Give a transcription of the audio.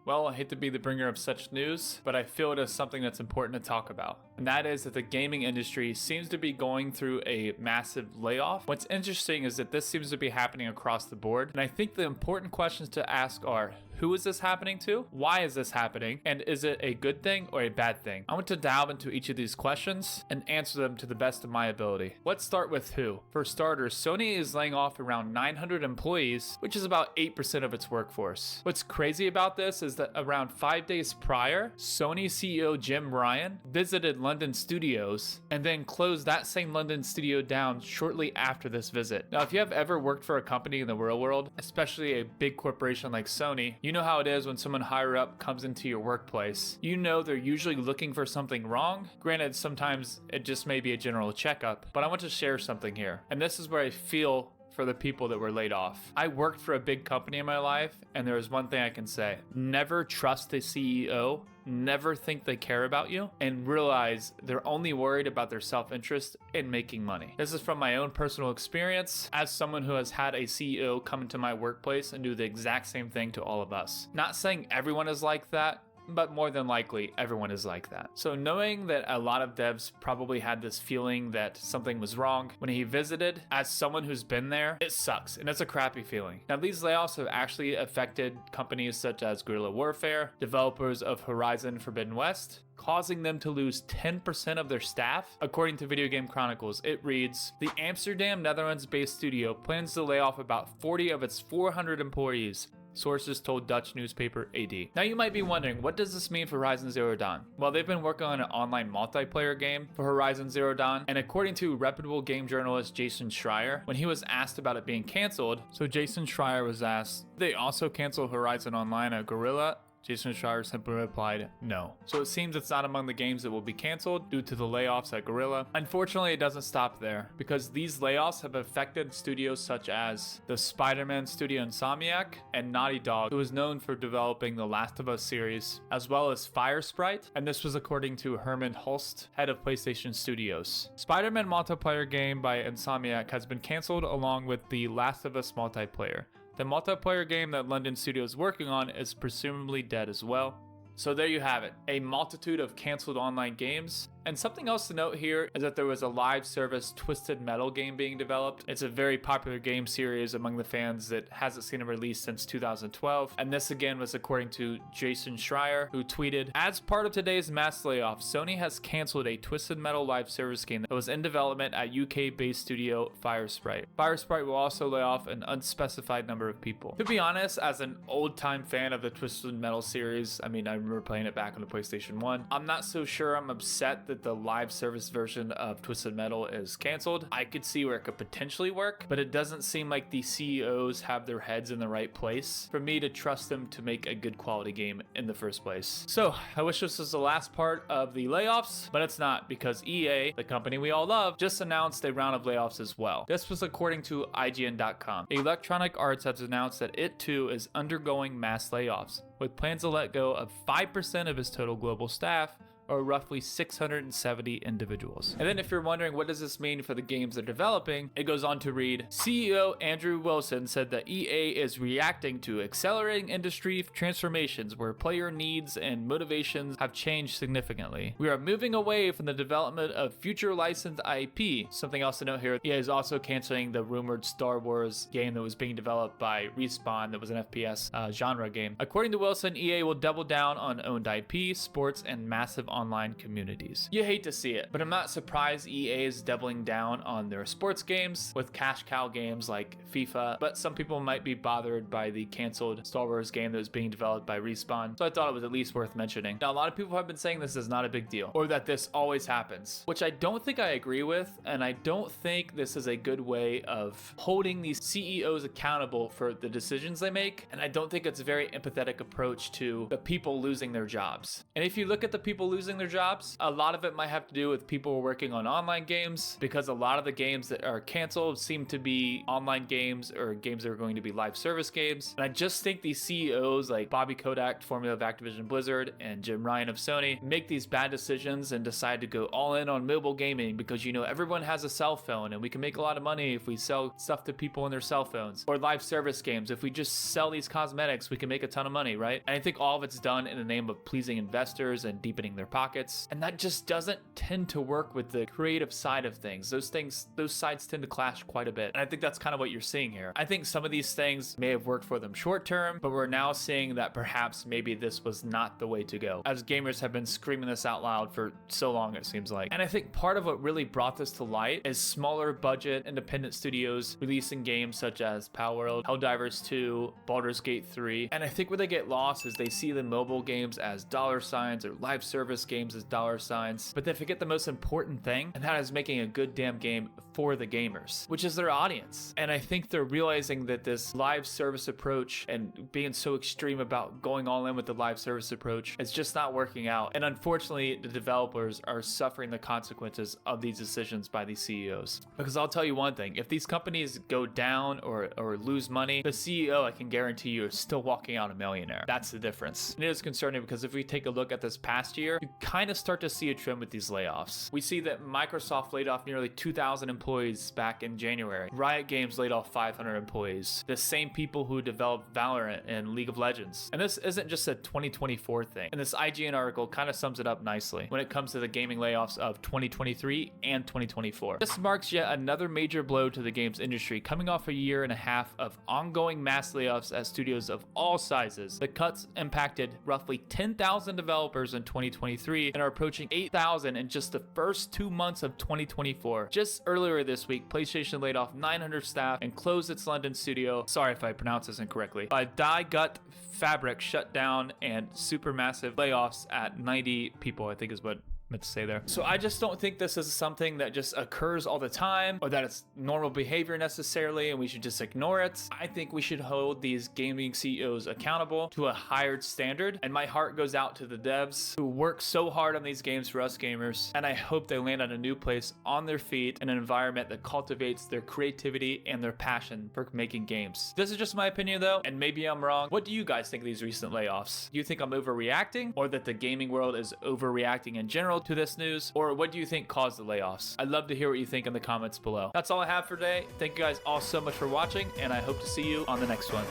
Well, I hate to be the bringer of such news, but I feel it is something that's important to talk about. And that is that the gaming industry seems to be going through a massive layoff. What's interesting is that this seems to be happening across the board. And I think the important questions to ask are, who is this happening to? Why is this happening? And is it a good thing or a bad thing? I want to delve into each of these questions and answer them to the best of my ability. Let's start with who. For starters, Sony is laying off around 900 employees, which is about 8% of its workforce. What's crazy about this is that around 5 days prior, Sony CEO Jim Ryan visited London studios and then closed that same London studio down shortly after this visit. Now, if you have ever worked for a company in the real world, especially a big corporation like Sony, you know how it is when someone higher up comes into your workplace. You know they're usually looking for something wrong. Granted, sometimes it just may be a general checkup, but I want to share something here. And this is where I feel for the people that were laid off. I worked for a big company in my life, and there is one thing I can say. Never trust the CEO, never think they care about you, and realize they're only worried about their self-interest in making money. This is from my own personal experience as someone who has had a CEO come into my workplace and do the exact same thing to all of us. Not saying everyone is like that, but more than likely, everyone is like that. So knowing that a lot of devs probably had this feeling that something was wrong when he visited, as someone who's been there, it sucks, and it's a crappy feeling. Now, these layoffs have actually affected companies such as Guerrilla Warfare, developers of Horizon Forbidden West, causing them to lose 10% of their staff. According to Video Game Chronicles, it reads, the Amsterdam, Netherlands-based studio plans to lay off about 40 of its 400 employees, sources told Dutch newspaper AD. Now you might be wondering, what does this mean for Horizon Zero Dawn? Well, they've been working on an online multiplayer game for Horizon Zero Dawn, and according to reputable game journalist Jason Schreier, when he was asked about it being canceled, so Jason Schreier was asked, they also cancel Horizon Online at Guerrilla? Jason Schreier simply replied, no. So it seems it's not among the games that will be canceled due to the layoffs at Guerrilla. Unfortunately, it doesn't stop there, because these layoffs have affected studios such as the Spider-Man studio Insomniac and Naughty Dog, who is known for developing the Last of Us series, as well as Firesprite, and this was according to Herman Hulst, head of PlayStation Studios. Spider-Man multiplayer game by Insomniac has been canceled along with the Last of Us multiplayer. The multiplayer game that London Studio is working on is presumably dead as well. So there you have it, a multitude of canceled online games. And something else to note here is that there was a live service Twisted Metal game being developed. It's a very popular game series among the fans that hasn't seen a release since 2012. And this again was according to Jason Schreier, who tweeted, as part of today's mass layoff, Sony has canceled a Twisted Metal live service game that was in development at UK-based studio Firesprite. Firesprite will also lay off an unspecified number of people. To be honest, as an old-time fan of the Twisted Metal series, I mean, I remember playing it back on the PlayStation 1, I'm not so sure I'm upset that the live service version of Twisted Metal is canceled. I could see where it could potentially work, but it doesn't seem like the CEOs have their heads in the right place for me to trust them to make a good quality game in the first place. So I wish this was the last part of the layoffs, but it's not, because EA, the company we all love, just announced a round of layoffs as well. This was according to IGN.com. Electronic Arts has announced that it too is undergoing mass layoffs, with plans to let go of 5% of its total global staff, or roughly 670 individuals. And then if you're wondering what does this mean for the games they're developing, it goes on to read, CEO Andrew Wilson said that EA is reacting to accelerating industry transformations where player needs and motivations have changed significantly. We are moving away from the development of future licensed IP. Something else to note here, EA is also canceling the rumored Star Wars game that was being developed by Respawn that was an FPS genre game. According to Wilson, EA will double down on owned IP, sports, and massive online communities. You hate to see it, but I'm not surprised EA is doubling down on their sports games with cash cow games like FIFA, but some people might be bothered by the canceled Star Wars game that was being developed by Respawn, so I thought it was at least worth mentioning. Now, a lot of people have been saying this is not a big deal, or that this always happens, which I don't think I agree with, and I don't think this is a good way of holding these CEOs accountable for the decisions they make, and I don't think it's a very empathetic approach to the people losing their jobs. And if you look at the people losing losing their jobs. A lot of it might have to do with people working on online games, because a lot of the games that are canceled seem to be online games or games that are going to be live service games. And I just think these CEOs like Bobby Kotick, formerly of Activision Blizzard, and Jim Ryan of Sony make these bad decisions and decide to go all in on mobile gaming because, you know, everyone has a cell phone and we can make a lot of money if we sell stuff to people on their cell phones. Or live service games, if we just sell these cosmetics, we can make a ton of money, right? And I think all of it's done in the name of pleasing investors and deepening their pockets. And that just doesn't tend to work with the creative side of things. Those sides tend to clash quite a bit. And I think that's kind of what you're seeing here. I think some of these things may have worked for them short term, but we're now seeing that perhaps maybe this was not the way to go, as gamers have been screaming this out loud for so long, it seems like. And I think part of what really brought this to light is smaller budget independent studios releasing games such as Palworld, Helldivers 2, Baldur's Gate 3. And I think where they get lost is they see the mobile games as $signs or live service games as $signs, but they forget the most important thing, and that is making a good damn game for the gamers, which is their audience. And I think they're realizing that this live service approach and being so extreme about going all in with the live service approach, it's just not working out. And unfortunately, the developers are suffering the consequences of these decisions by these CEOs. Because I'll tell you one thing, if these companies go down or lose money, the CEO, I can guarantee you, is still walking out a millionaire. That's the difference. And it is concerning because if we take a look at this past year, you kind of start to see a trend with these layoffs. We see that Microsoft laid off nearly 2,000 employees back in January. Riot Games laid off 500 employees. The same people who developed Valorant and League of Legends. And this isn't just a 2024 thing. And this IGN article kind of sums it up nicely when it comes to the gaming layoffs of 2023 and 2024. This marks yet another major blow to the games industry, coming off a year and a half of ongoing mass layoffs at studios of all sizes. The cuts impacted roughly 10,000 developers in 2023 and are approaching 8,000 in just the first 2 months of 2024. Just earlier this week, PlayStation laid off 900 staff and closed its London studio. Sorry if I pronounce this incorrectly. Die Gut Fabric shut down, and supermassive layoffs at 90 people, I think is what meant to say there. So I just don't think this is something that just occurs all the time, or that it's normal behavior necessarily and we should just ignore it. I think we should hold these gaming CEOs accountable to a higher standard, and my heart goes out to the devs who work so hard on these games for us gamers, and I hope they land on a new place on their feet in an environment that cultivates their creativity and their passion for making games. This is just my opinion though, and maybe I'm wrong. What do you guys think of these recent layoffs? Do you think I'm overreacting, or that the gaming world is overreacting in general to this news? Or what do you think caused the layoffs? I'd love to hear what you think in the comments below. That's all I have for today. Thank you guys all so much for watching, and I hope to see you on the next one.